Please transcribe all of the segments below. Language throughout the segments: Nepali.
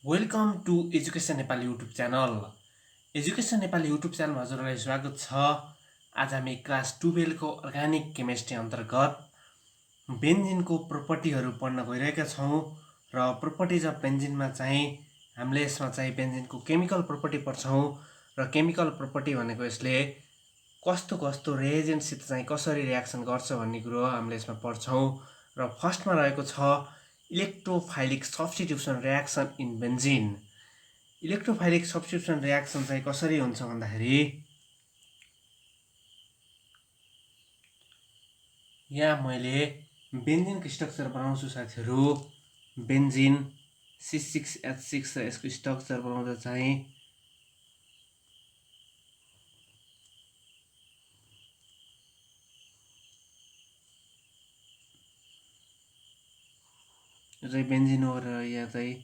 Welcome to education Nepali YouTube channel. Education Nepali YouTube च्यानलमा हजुरलाई स्वागत छ। आज हामी क्लास 12 को अर्ग्यानिक केमिस्ट्री अन्तर्गत बेन्जिनको प्रोपर्टीहरू पढ्न गइरहेका छौँ र प्रोपर्टिज अफ बेन्जिनमा चाहिँ हामीले यसमा चाहिँ बेन्जिनको केमिकल प्रोपर्टी पढ्छौँ र केमिकल प्रोपर्टी भनेको यसले कस्तो कस्तो रिएजेन्टसित चाहिँ कसरी रियाक्सन गर्छ भन्ने कुरो हामीले यसमा पढ्छौँ र फर्स्टमा रहेको छ electrophilic substitution reaction in benzene. Electrophilic substitution reaction चाहिँ कसरी हुन्छ भन्दाखेरि यहाँ मैले बेन्जिनको स्ट्रक्चर बनाउँछु साथीहरू। बेन्जिन C6H6 र यसको स्ट्रक्चर बनाउँदा चाहिँ यो चाहिँ बेन्जिन हो र यहाँ चाहिँ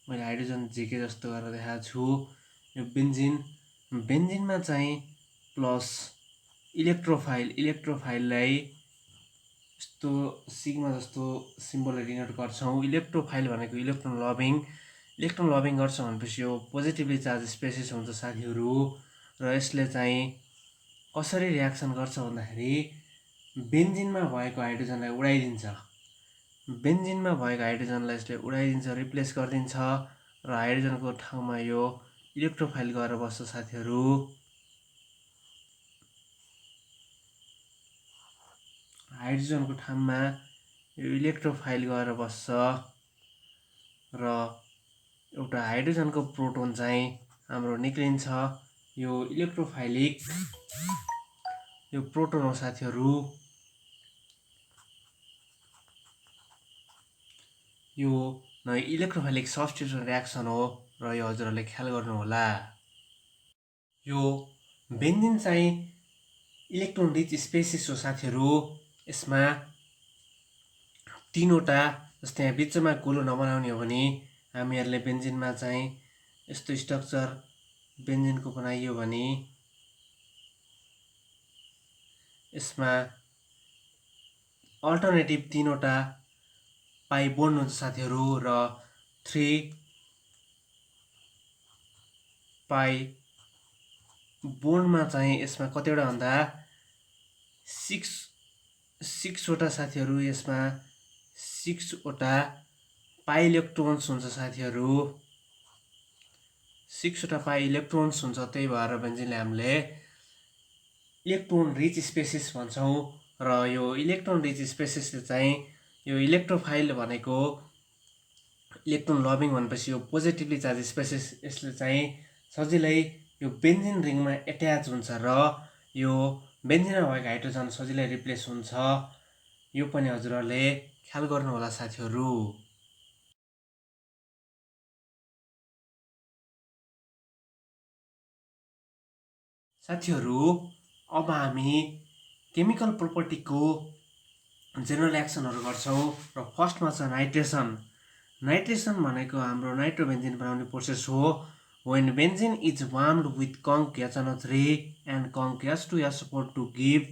मैले हाइड्रोजन झिके जस्तो गरेर देखाएको छु। यो बेन्जिनमा चाहिँ प्लस इलेक्ट्रोफाइललाई यस्तो सिग्मा जस्तो सिम्बलले डिनोट गर्छौँ। इलेक्ट्रोफाइल भनेको इलेक्ट्रोन लभिङ गर्छ भनेपछि यो पोजिटिभली चार्ज स्पेसिस हुन्छ साथीहरू र यसले चाहिँ कसरी रियाक्सन गर्छ भन्दाखेरि बेन्जिनमा भएको हाइड्रोजनलाई उडाइदिन्छ। बेन्जिनमा भएको हाइड्रोजनलाई यसले उडाइदिन्छ, रिप्लेस गरिदिन्छ र हाइड्रोजनको ठाउँमा यो इलेक्ट्रोफाइल गएर बस्छ साथीहरू। हाइड्रोजनको ठाउँमा यो इलेक्ट्रोफाइल गएर बस्छ र एउटा हाइड्रोजनको प्रोटोन चाहिँ हाम्रो निक्लिन्छ। यो इलेक्ट्रोफाइलिक यो प्रोटोन हो साथीहरू। यो इलेक्ट्रोफाइलिक सब्स्टिट्युसन रियाक्सन हो र यो हजुरहरूले ख्याल गर्नुहोला। यो बेन्जिन चाहिँ इलेक्ट्रोन रिच स्पेसिस हो साथीहरू। यसमा तीनवटा, जस्तै यहाँ बिचमा गोलो नबनाउने हो भने हामीहरूले बेन्जिनमा चाहिँ यस्तो स्ट्रक्चर बेन्जिनको बनाइयो भने यसमा अल्टरनेटिभ तीनवटा पाइ बोन्ड हुन्छ साथीहरू र 3 पाइ बोन्डमा चाहिँ यसमा कतिवटा भन्दा 6 वटा साथीहरू। यसमा 6 वटा पाइ इलेक्ट्रोन्स हुन्छ साथीहरू। 6 वटा पाइ इलेक्ट्रोन्स हुन्छ, त्यही भएर बेन्जिनले हामीले इलेक्ट्रोन रिच स्पेसिस भन्छौँ र यो इलेक्ट्रोन रिच स्पेसिसले चाहिँ यो इलेक्ट्रोफाइल भनेको इलेक्ट्रोन लभिङ भनेपछि यो पोजिटिभली चार्ज स्पेसिस, यसले चाहिँ सजिलै यो बेन्जिन रिङमा एट्याच हुन्छ र यो बेन्जिनमा भएको हाइड्रोजन सजिलै रिप्लेस हुन्छ। यो पनि हजुरहरूले ख्याल गर्नुहोला साथीहरू। साथीहरू अब हामी केमिकल प्रोपर्टीको जेनरल एक्सनहरू गर्छौँ र फर्स्टमा छ नाइट्रेसन। नाइट्रेसन भनेको हाम्रो नाइट्रोबेन्जिन बनाउने प्रोसेस हो। When benzene is warmed with conc HNO3 and conc H2SO4 to give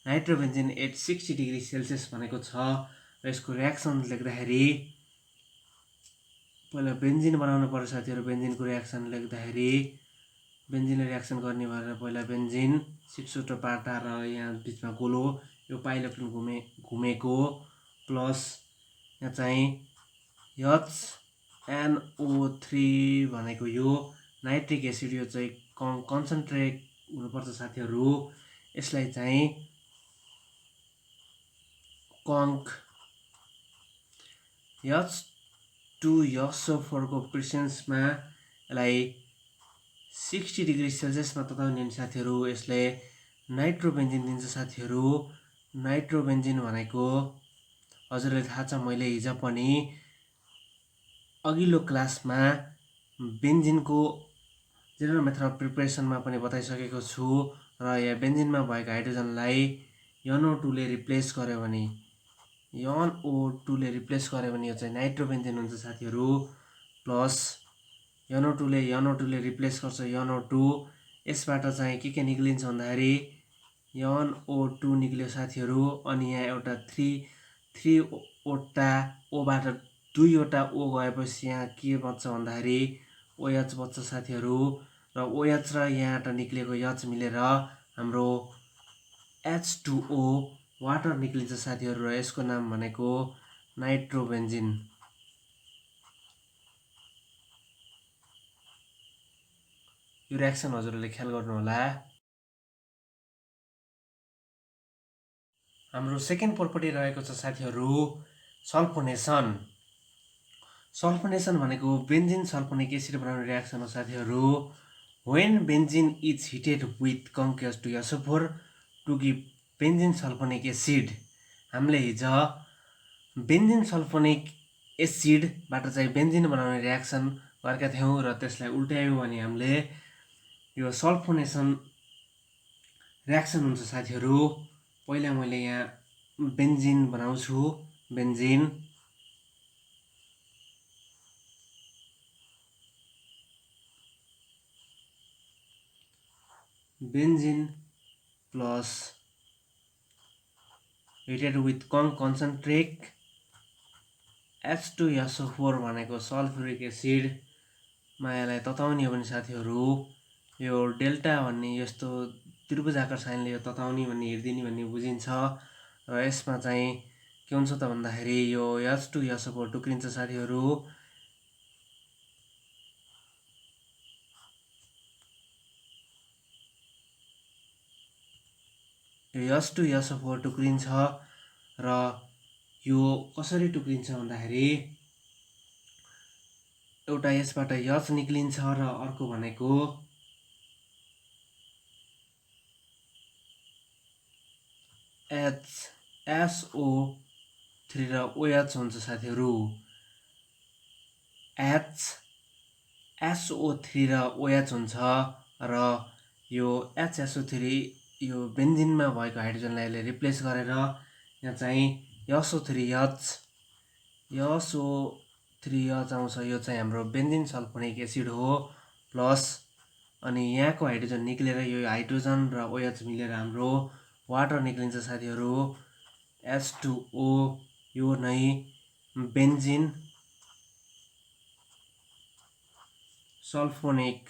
nitrobenzene at 60 degree Celsius भनेको छ र यसको रियाक्सन लेख्दाखेरि पहिला बेन्जिन बनाउनु पर्छ साथीहरू। बेन्जिनको रियाक्सन लेख्दाखेरि बेन्जिनले रियाक्सन गर्ने भएर पहिला बेन्जिन 6 वटा पाटा र यहाँ बिचमा गोलो यो पाइ इलेक्ट्रोन घुमेको प्लस यहाँ चाहिँ HNO3 भनेको यो नाइट्रिक एसिड, यो चाहिँ कन्सन्ट्रेट हुनुपर्छ साथीहरू। यसलाई चाहिँ कन्क H2SO4 को प्रेसेन्समा यसलाई 60 डिग्री सेल्सियसमा तताउने साथीहरू। यसले नाइट्रोबेन्जिन दिन्छ साथीहरू। नाइट्रोबेन्जिन भनेको हजुरलाई थाहा छ, मैले हिजो पनि अघिल्लो क्लासमा बेन्जिनको जेनरल मेथड अफ प्रिपरेसनमा पनि बताइसकेको छु र यहाँ बेन्जिनमा भएको हाइड्रोजनलाई NO2 ले रिप्लेस गर्यो भने यो चाहिँ नाइट्रोबेन्जिन हुन्छ साथीहरू। प्लस NO2 ले रिप्लेस गर्छ NO2। यसबाट चाहिँ के निक्लिन्छ भन्दाखेरि NO2 निक्ल्यो साथीहरू। अनि यहाँ एउटा 3 वटा ओबाट दुईवटा ओ गएपछि यहाँ के बच्छ भन्दाखेरि OH बच्छ साथीहरू र OH र यहाँबाट निक्लेको H मिलेर हाम्रो H2O वाटर निक्लिन्छ साथीहरू र यसको नाम भनेको नाइट्रोबेन्जिन। यो रियाक्सन हजुरहरूले ख्याल गर्नुहोला। हाम्रो सेकेन्ड प्रोपर्टी रहेको छ साथीहरू सल्फोनेसन। सल्फोनेसन भनेको बेन्जिन सल्फोनिक एसिड बनाउने रियाक्सन हो साथीहरू। When benzene is heated with conc H2SO4 to give benzene sulfonic acid, हामीले हिजो बेन्जिन सल्फोनिक एसिडबाट चाहिँ बेन्जिन बनाउने रियाक्सन गरेका थियौँ र त्यसलाई उल्टायौँ भने हामीले यो सल्फोनेसन रियाक्सन हुन्छ साथीहरू। पहिला मैले यहाँ बेन्जिन बनाउँछु। Benzene plus heated with concentric H2SO4 भनेको सल्फ्युरिक एसिड मायालाई तताउने हो भने साथीहरू यो डेल्टा भन्ने यस्तो त्रिभुजाकार साइनले यो तताउने भन्ने हेरिदिने भन्ने बुझिन्छ र यसमा चाहिँ के हुन्छ त भन्दाखेरि यो H2SO4 टुक्रिन्छ साथीहरू। यो H2SO4 टुक्रिन्छ र यो कसरी टुक्रिन्छ भन्दाखेरि एउटा यसबाट H निक्लिन्छ र अर्को भनेको SO3 र OH हुन्छ साथीहरू। SO3 र OH हुन्छ र यो HSO3 यो बेन्जिनमा भएको हाइड्रोजनलाई यसले रिप्लेस गरेर यहाँ चाहिँ SO3H आउँछ। यो चाहिँ हाम्रो बेन्जिन सल्फोनिक एसिड हो प्लस अनि यहाँको हाइड्रोजन निक्लेर यो हाइड्रोजन र OH मिलेर हाम्रो वाटर निक्लिन्छ साथीहरू H2O। यो नै बेन्जिन सल्फोनिक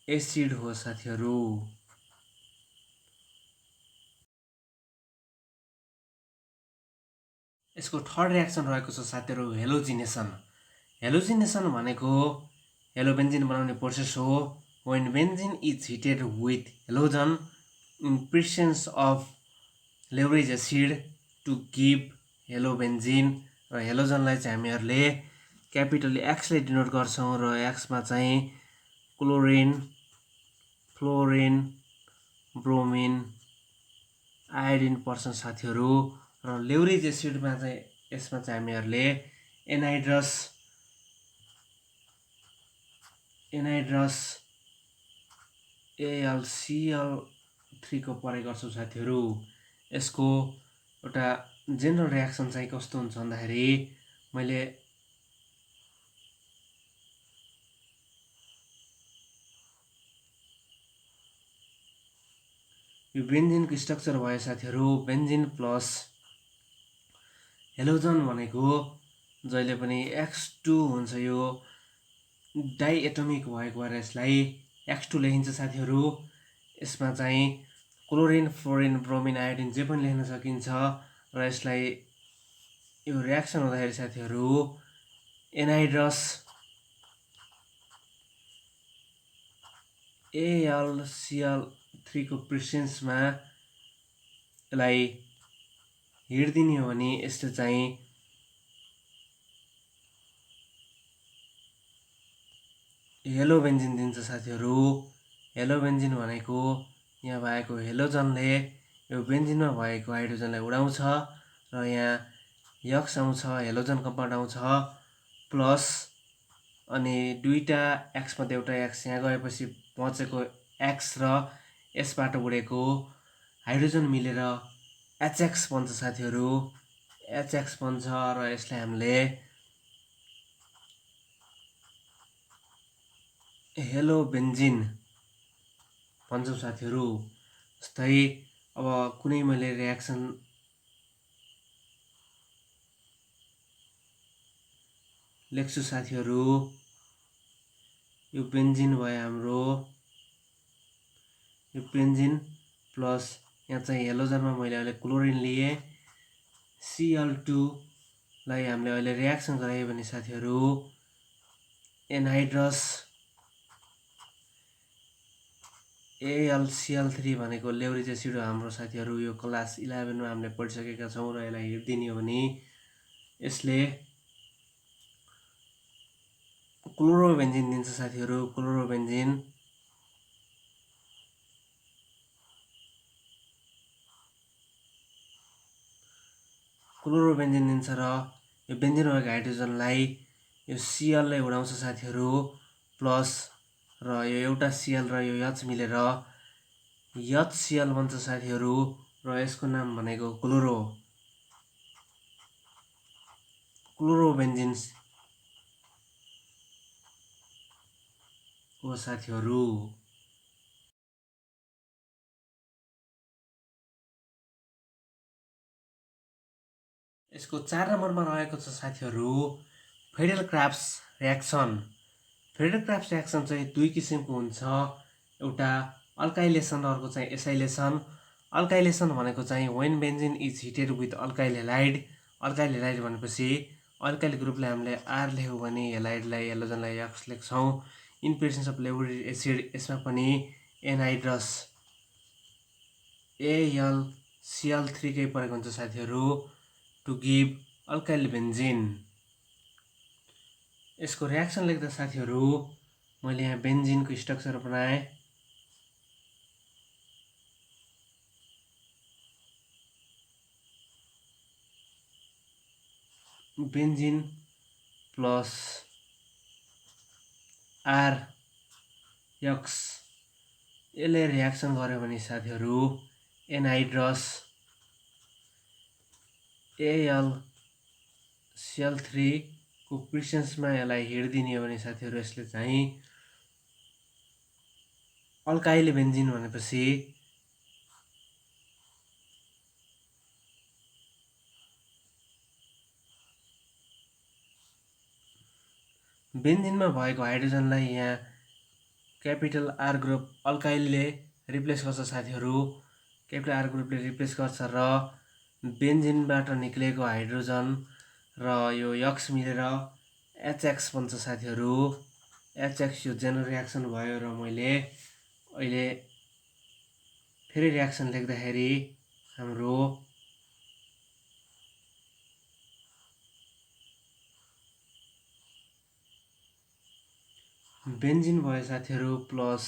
एसिड हो साथीहरू। यसको थर्ड रियाक्सन रहेको छ साथीहरू हेलोजिनेसन। हेलोजिनेसन भनेको हेलोबेन्जिन बनाउने प्रोसेस हो। When benzene is heated with halogen in presence of leverage acid to give हेलोबेन्जिन र हेलोजनलाई चाहिँ हामीहरूले क्यापिटल एक्सले डिनोट गर्छौँ र एक्समा चाहिँ क्लोरिन, फ्लोरिन, ब्रोमिन, आयोडिन पर्छ साथीहरू र लेवरेज एसिडमा चाहिँ यसमा चाहिँ हामीहरूले एनाइड्रस AlCl3 को प्रयोग गर्छौँ साथीहरू। यसको एउटा जेनरल रियाक्सन चाहिँ कस्तो हुन्छ भन्दाखेरि मैले यो बेन्जिनको स्ट्रक्चर भयो साथीहरू। बेन्जिन प्लस हेलोजन भनेको जहिले पनि X2 हुन्छ। यो डाइएटोमिक भएको भएर यसलाई X2 लेखिन्छ साथीहरू। यसमा चाहिँ क्लोरिन, फ्लोरिन, ब्रोमिन, आयोडिन जे पनि लेख्न सकिन्छ र यसलाई यो रियाक्सन हुँदाखेरि साथीहरू एनाइड्रस AlCl3 को प्रेसेन्समा यसलाई हेरिदिने हो भने यसले चाहिँ हेलोबेन्जिन दिन्छ साथीहरू। हेलोबेन्जिन भनेको यहाँ भएको हेलोजनले यो बेन्जिनमा भएको हाइड्रोजनलाई उडाउँछ र यहाँ यक्स आउँछ, हेलोजन कम्पाउन्ड आउँछ प्लस अनि दुईटा एक्स मध्ये एउटा एक्स यहाँ गएपछि बचेको एक्स र यसबाट उडेको हाइड्रोजन मिलेर HX बन्छ साथीहरू। HX बन्छ र यसलाई हामीले हेलोबेन्जिन भन्छौँ साथीहरू। जस्तै अब कुनै मैले रियाक्सन लेख्छु साथीहरू। यो बेन्जिन भयो हाम्रो, यो बेन्जिन प्लस यहाँ चाहिँ हेलोजनमा मैले अहिले क्लोरिन लिए। Cl2 लाई हामीले अहिले रियाक्सन गरायो भने साथीहरू एनहाइड्रस AlCl3 भनेको लेउरिक एसिड हो हाम्रो साथीहरू। यो क्लास 11 मा हामीले पढिसकेका छौँ र यसलाई हेरिदिने हो भने यसले क्लोरोबेन्जिन दिन्छ साथीहरू। क्लोरोबेन्जिन दिन्छ र यो बेन्जिन भएको हाइड्रोजनलाई यो Cl ले उडाउँछ साथीहरू प्लस, र यो एउटा Cl र यो H मिलेर HCl बन्छ साथीहरू र यसको नाम भनेको क्लोरोबेन्जिन हो साथीहरू। यसको 4 नम्बरमा रहेको छ साथीहरू फ्रेडल-क्राफ्ट्स रियाक्सन। फ्रेडल-क्राफ्ट्स रियाक्सन चाहिँ दुई किसिमको हुन्छ, एउटा अल्काइलेसन र अर्को चाहिँ एसाइलेसन। अल्काइलेसन भनेको चाहिँ when benzene is heated with alkyl halide. Alkyl halide भनेपछि अल्काइल ग्रुपले हामीले आर लेख्यौँ भने हेलाइडलाई हेलोजनलाई एक्स लेख्छौँ। In presence of Lewis acid यसमा पनि एनहाइड्रस AlCl3 कै परेको हुन्छ साथीहरू टु गिभ अल्काइल बेन्जिन। यसको रियाक्सन लेख्दा साथीहरू मैले यहाँ बेन्जिनको स्ट्रक्चर बनाएँ। बेन्जिन प्लस आर एक्स यसले रियाक्सन गर्यो भने साथीहरू एनहाइड्रस AlCl3 को प्रेजेन्समा यसलाई हिड्दिने हो भने साथीहरू यसले चाहिँ अल्काइल बेन्जिन भनेपछि बेन्जिनमा भएको हाइड्रोजनलाई यहाँ क्यापिटल आर ग्रुप अल्काइलले रिप्लेस गर्छ साथीहरू। क्यापिटल आर ग्रुपले रिप्लेस गर्छ र बेन्जिनबाट निक्लेको हाइड्रोजन र यो एक्स मिलेर HX बन्छ साथीहरू। HX यो जेनरल रियाक्सन भयो र मैले अहिले फेरि रियाक्सन लेख्दाखेरि हाम्रो बेन्जिन भयो साथीहरू प्लस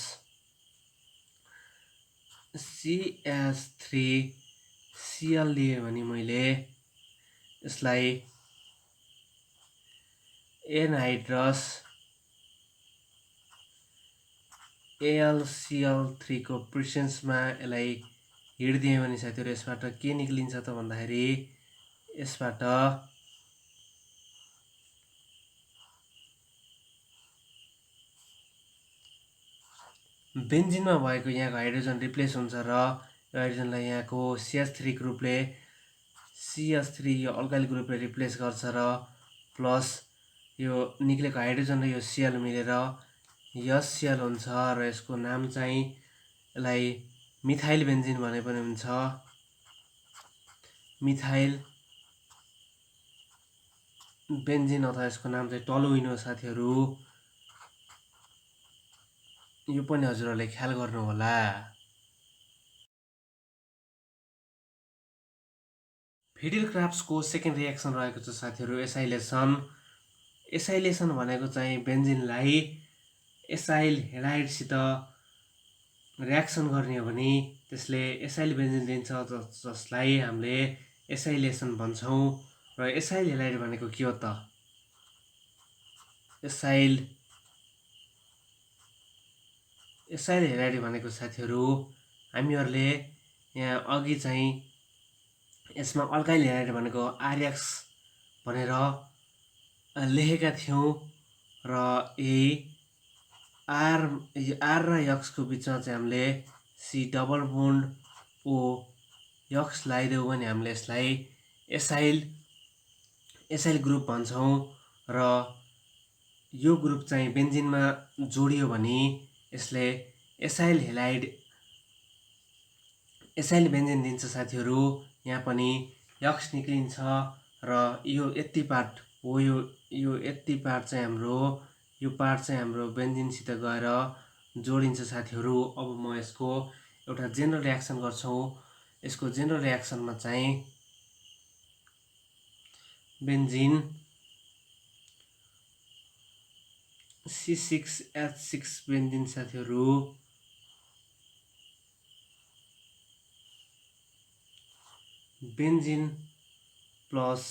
CH3Cl लिए भने मैले यसलाई एनहाइड्रस AlCl3 को प्रेजेन्समा यसलाई हिड्दिएँ भने साथीहरू यसबाट के निक्लिन्छ त भन्दाखेरि यसबाट बेन्जिनमा भएको यहाँको हाइड्रोजन रिप्लेस हुन्छ र यो हाइड्रोजनलाई यहाँको CH3 ग्रुपले CH3 यो अल्काइल ग्रुपले रिप्लेस गर्छ र प्लस यो निक्लेको हाइड्रोजन र यो Cl मिलेर HCl हुन्छ र यसको नाम चाहिँ यसलाई मिथाइल बेन्जिन भने पनि हुन्छ। मिथाइल बेन्जिन अथवा यसको नाम चाहिँ टलुइन हो साथीहरू। यो पनि हजुरहरूले ख्याल गर्नु होला। फ्रेडल-क्राफ्ट्सको सेकेन्ड रियाक्सन रहेको छ साथीहरू एसाइलेसन। एसाइलेसन भनेको चाहिँ बेन्जिनलाई एसाइल हेलाइडसित रियाक्सन गर्ने हो भने त्यसले एसाइल बेन्जिन दिन्छ जसलाई हामीले एसाइलेसन भन्छौँ। र एसाइल हेलाइड भनेको के हो त? एसाइल हेलाइड भनेको साथीहरू हामीहरूले यहाँ अघि चाहिँ यसमा अल्काइल हेलाइड भनेको RX भनेर लेखेका थियौँ र यही आर र एक्सको बिचमा चाहिँ हामीले C डबल बोन्ड O यक्स लगाइदियो भने हामीले यसलाई एसाइल ग्रुप भन्छौँ र यो ग्रुप चाहिँ बेन्जिनमा जोडियो भने यसले एसाइल बेन्जिन दिन्छ साथीहरू। यहाँ पनि यक्स निक्लिन्छ र यो यति पार्ट हो, यो यति पार्ट चाहिँ हाम्रो बेन्जिनसित गएर जोडिन्छ साथीहरू। अब म यसको एउटा जेनरल रियाक्सन गर्छौँ। यसको जेनरल रियाक्सनमा चाहिँ बेन्जिन C6H6 बेन्जिन साथीहरू benzene plus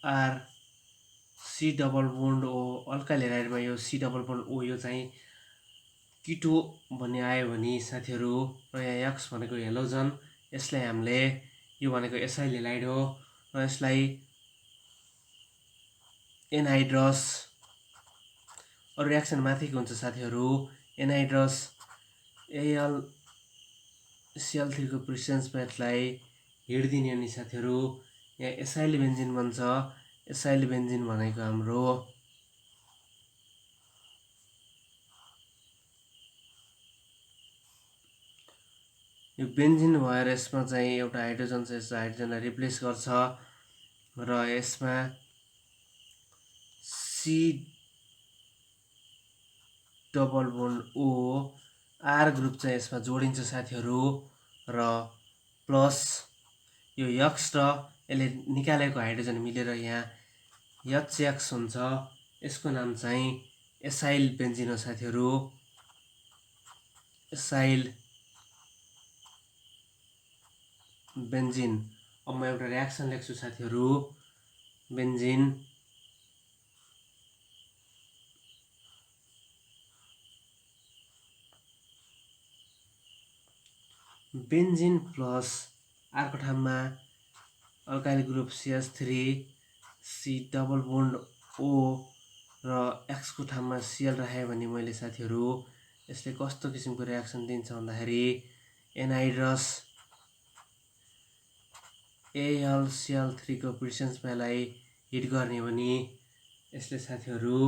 R C double bond O alkyl हेलाइडमा यो C डबल बोन्ड O यो चाहिँ किटो भन्ने आयो भने साथीहरू र यहाँ यक्स भनेको हेलोजन, यसलाई हामीले यो भनेको एसाइल हेलाइड हो र यसलाई एनहाइड्रस अरू रियाक्सन माथिको हुन्छ साथीहरू। एनहाइड्रस AlCl3 को प्रेसेन्समा यसलाई हिँड्दिने अनि साथीहरू यहाँ एसाइल बेन्जिन बन्छ। एसाइल बेन्जिन भनेको हाम्रो यो बेन्जिन भएर यसमा चाहिँ एउटा हाइड्रोजन छ, यस हाइड्रोजनलाई रिप्लेस गर्छ र यसमा C double bond O R group चाहिँ यसमा जोडिन्छ साथीहरू र प्लस यो यक्स र यसले निकालेको हाइड्रोजन मिलेर यहाँ HX हुन्छ। यसको नाम चाहिँ एसाइल बेन्जिन हो साथीहरू। Acyl benzene. अब म एउटा रियाक्सन लेख्छु साथीहरू। बेन्जिन प्लस अर्को ठाउँमा alkyl group CH3 C double bond O र X को ठाउँमा Cl राखेँ भने मैले साथीहरू यसले कस्तो किसिमको रियाक्सन दिन्छ भन्दाखेरि एनहाइड्रस AlCl3 को प्रेसेन्समा यसलाई हिट गर्ने भने यसले साथीहरू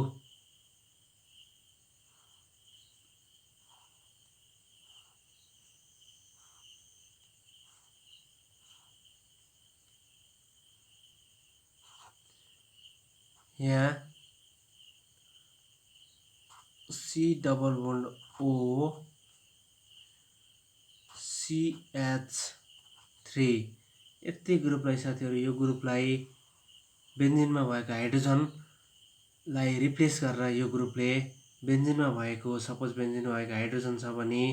यहाँ C double bond O CH3 यति ग्रुपलाई साथीहरू यो ग्रुपलाई बेन्जिनमा भएको हाइड्रोजनलाई रिप्लेस गरेर यो ग्रुपले बेन्जिनमा भएको सपोज बेन्जिनमा भएको हाइड्रोजन छ भने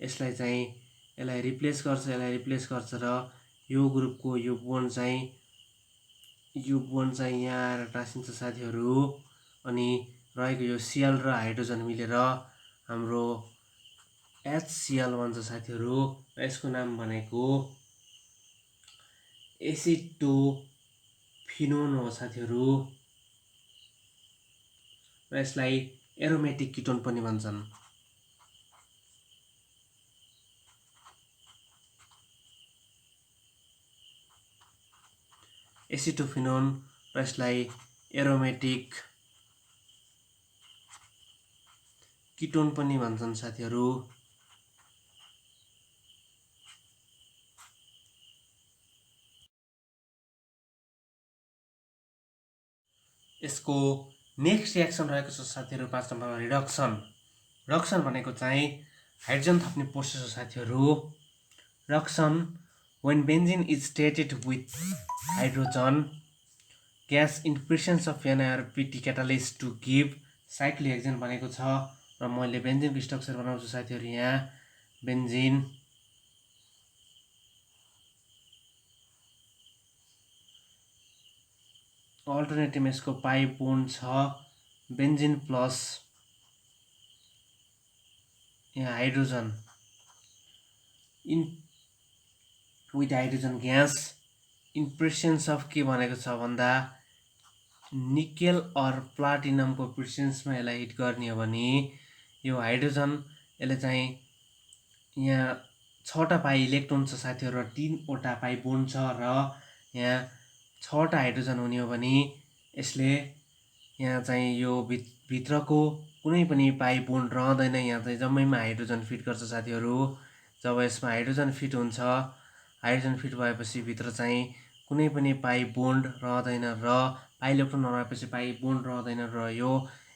यसलाई रिप्लेस गर्छ र यो ग्रुपको यो बोन्ड चाहिँ यहाँ आएर टाँसिन्छ साथीहरू अनि रहेको यो Cl र हाइड्रोजन मिलेर हाम्रो HCl भन्छ साथीहरू। र यसको नाम भनेको एसिटोफिनोन हो साथीहरू र यसलाई एरोमेटिक किटोन पनि भन्छन्। एसिटोफिनोन र यसलाई एरोमेटिक किटोन पनि भन्छन् साथीहरू। यसको नेक्स्ट रियाक्सन रहेको छ साथीहरू 5 नम्बरमा रिडक्सन भनेको चाहिँ हाइड्रोजन थप्ने प्रोसेस हो साथीहरू। Reduction when benzene is treated with hydrogen gas in presence of NRPT catalyst to give cyclohexane भनेको छ र मैले बेन्जिनको स्ट्रक्चर बनाउँछु साथीहरू। यहाँ बेन्जिन अल्टरनेटिभ यसको पाइ बोन्ड छ बेन्जिन प्लस यहाँ hydrogen with hydrogen gas in presence of के भनेको छ भन्दा निकेल अर प्लाटिनमको प्रेसेन्समा यसलाई हिट गर्ने हो भने यो हाइड्रोजन यसले चाहिँ यहाँ 6वटा पाई इलेक्ट्रोन छ साथीहरू र 3वटा पाई बोन्ड छ र यहाँ 6वटा हाइड्रोजन हुने हो भने यसले यहाँ चाहिँ यो भित्रको कुनै पनि पाई बोन्ड रहँदैन। यहाँ चाहिँ जम्मैमा हाइड्रोजन फिट गर्छ साथीहरू। जब यसमा हाइड्रोजन फिट हुन्छ, हाइड्रोजन फिट भएपछि भित्र चाहिँ कुनै पनि पाई बोन्ड रहँदैन र पाई इलेक्ट्रोन नरहेपछि पाई बोन्ड रहँदैन र यो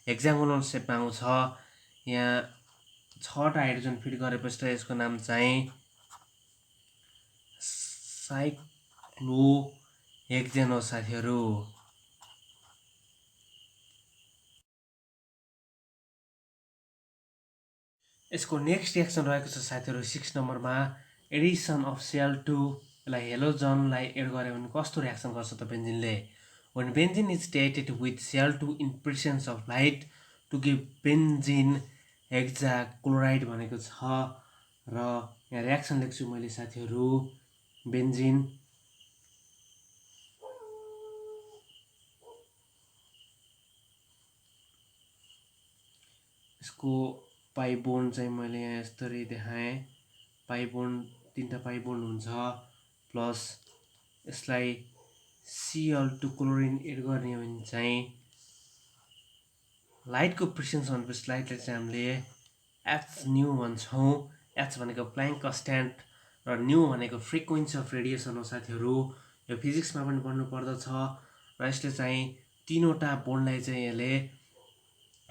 हेक्सागोनल सेपमा आउँछ। यहाँ 6वटा हाइड्रोजन फिट गरेपछि यसको नाम चाहिँ साइक्लोहेक्सेन हो साथीहरू। यसको नेक्स्ट रिएक्सन रहेको छ साथीहरू 6 नम्बरमा, एडिसन अफ Cl2। यसलाई हेलोजनलाई एड गऱ्यो भने कस्तो रिएक्सन गर्छ त बेन्जिनले। When benzene is treated with Cl2 in presence of light to give benzene hexachloride भनेको छ र यहाँ रिएक्सन लेख्छु मैले साथीहरू। बेन्जिन यसको पाई बोन्ड चाहिँ मैले यहाँ यसरी देखाएँ। पाई बोन्ड 3टा पाई बोन्ड हुन्छ प्लस यसलाई Cl2 क्लोरिन एड गर्ने हो भने चाहिँ लाइटको प्रेसेन्स भनेपछि लाइटलाई चाहिँ हामीले एच न्यू भन्छौँ। एच भनेको प्लाङ्क कन्स्ट्यान्ट र न्यू भनेको फ्रिक्वेन्सी अफ रेडिएसन हो साथीहरू। यो फिजिक्समा पनि पढ्नु पर्दछ र यसले चाहिँ 3वटा बोन्डलाई चाहिँ यसले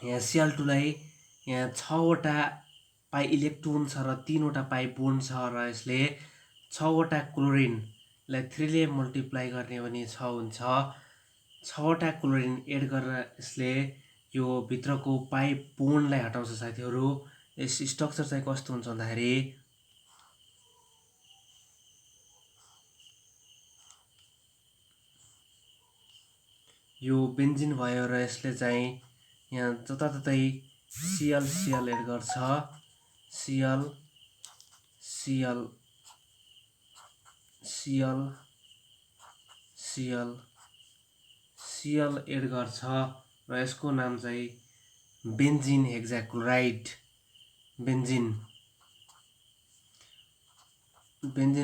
यहाँ Cl2लाई यहाँ 6वटा पाई इलेक्ट्रोन छ र 3वटा पाई बोन्ड छ र यसले 6वटा क्लोरिनलाई 3 ले मल्टिप्लाई गर्ने भने 6 हुन्छ। 6वटा क्लोरिन एड गरेर यसले यो भित्रको पाई बोन्डलाई हटाउँछ साथीहरू। यस स्ट्रक्चर चाहिँ कस्तो हुन्छ भन्दाखेरि यो बेन्जिन भयो र यसले चाहिँ यहाँ जताततै Cl एड गर्छ। Cl एड गर्छ र यसको नाम चाहिँ बेन्जिन हेक्साक्लोराइड। बेन्जिन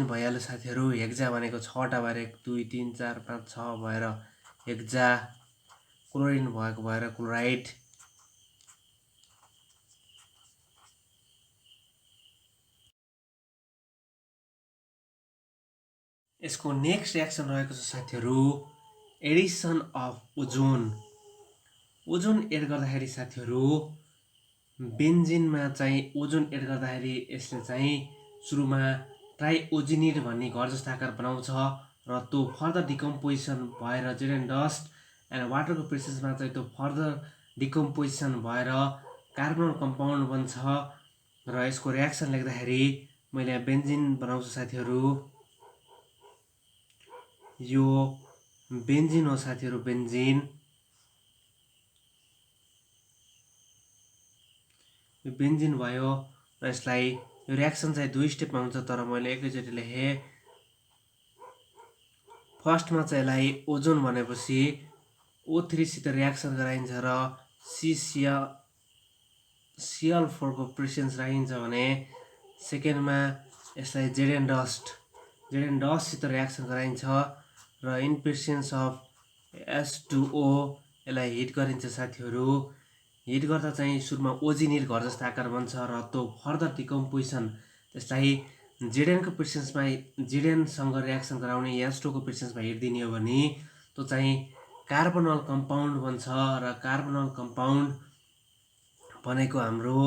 भइहाल्यो साथीहरू। हेक्सा भनेको 6वटा भएर 1 2 3 4 5 6 भएर हेक्सा, क्लोरिन भएको भएर क्लोराइड। यसको नेक्स्ट रिएक्सन रहेको छ साथीहरू addition of ozone. Ozone add गर्दाखेरि साथीहरू बेन्जिनमा चाहिँ ओजोन एड गर्दाखेरि यसले चाहिँ सुरुमा ट्राइओजिनिड भन्ने घर जस्तो आकार बनाउँछ र त्यो फर्दर डिकम्पोजिसन भएर जेड डस्ट एन्ड वाटरको प्रेसेन्समा चाहिँ त्यो फर्दर डिकम्पोजिसन भएर कार्बनल कम्पाउन्ड बन्छ र यसको रिएक्सन लेख्दाखेरि मैले यहाँ बेन्जिन बनाउँछु साथीहरू। यो बेन्जिन हो साथीहरू। बेन्जिन यो बेन्जिन भयो र यसलाई यो रिएक्सन चाहिँ 2 स्टेपमा हुन्छ तर मैले एकैचोटि लेखेँ। फर्स्टमा चाहिँ यसलाई ओजोन भनेपछि O3 सित रिएक्सन गराइन्छ र Cl4 को प्रेसेन्स राखिन्छ भने सेकेन्डमा यसलाई जेड डस्ट सित रिएक्सन गराइन्छ र इन प्रेसेन्स अफ H2O यसलाई हिट गरिन्छ साथीहरू। हिट गर्दा चाहिँ सुरुमा ओजिनिड घर जस्तो आकार बन्छ र त्यो फर्दर डिकम्पोजिसन त्यसलाई जेडेनको प्रेसेन्समा जेडेनसँग रिएक्सन गराउने H2O को प्रेसेन्समा हिट दिने हो भने त्यो चाहिँ कार्बनल कम्पाउन्ड बन्छ र कार्बनल कम्पाउन्ड भनेको हाम्रो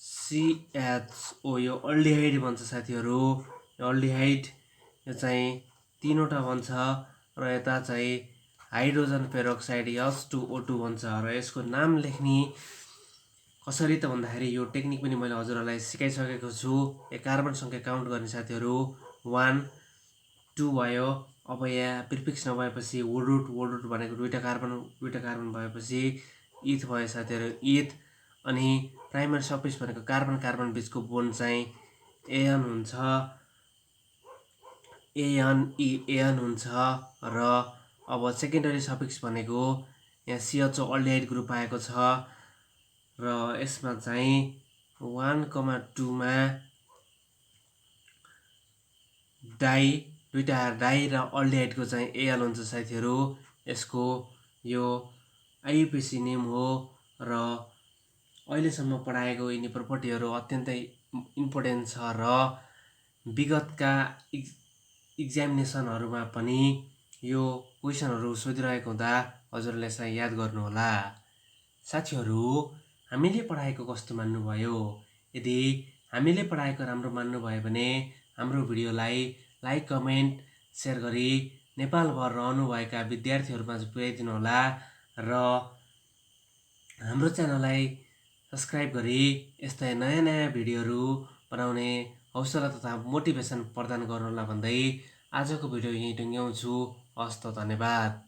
CHO यो अल्डिहाइड बन्छ साथीहरू। यो अल्डिहाइड यो चाहिँ 3वटा बन्छ र यता चाहिँ हाइड्रोजन पेरोक्साइड H2O2 बन्छ र यसको नाम लेख्ने कसरी त भन्दाखेरि यो टेक्निक पनि मैले हजुरहरूलाई सिकाइसकेको छु। यो कार्बन सङ्ख्या काउन्ट गर्ने साथीहरू 1 2 भयो। अब यहाँ प्रिफिक्स नभएपछि वुड भनेको दुईटा कार्बन भएपछि इथ भयो साथीहरू। इथ अनि प्राइमरी सफिक्स भनेको कार्बन बिचको बोन्ड चाहिँ एन हुन्छ र अब सेकेन्डरी सफिक्स भनेको यहाँ CHO अल्डिहाइड ग्रुप आएको छ र यसमा चाहिँ 1,2 मा दुईटा डाई र अल्डिहाइडको चाहिँ एल हुन्छ साथीहरू। यसको यो आइयुपिएसी नेम हो र अहिलेसम्म पढाएको यिनी प्रपर्टीहरू अत्यन्तै इम्पोर्टेन्ट छ र विगतका इक्जामिनेसनहरूमा पनि यो क्वेसनहरू सोधिरहेको हुँदा हजुरले यसलाई याद गर्नुहोला। साथीहरू, हामीले पढाएको कस्तो मान्नुभयो? यदि हामीले पढाएको राम्रो मान्नुभयो भने हाम्रो भिडियोलाई लाइक, कमेन्ट, सेयर गरी नेपालभर रहनुभएका विद्यार्थीहरूमा पुर्याइदिनु होला र हाम्रो च्यानललाई सब्सक्राइब गरी यस्तै नयाँ नयाँ भिडियोहरू बनाउने हौसला तथा मोटिभेसन प्रदान गर्नुहोला भन्दै आजको भिडियो यहीँ टुङ्ग्याउँछु। हस्त, धन्यवाद।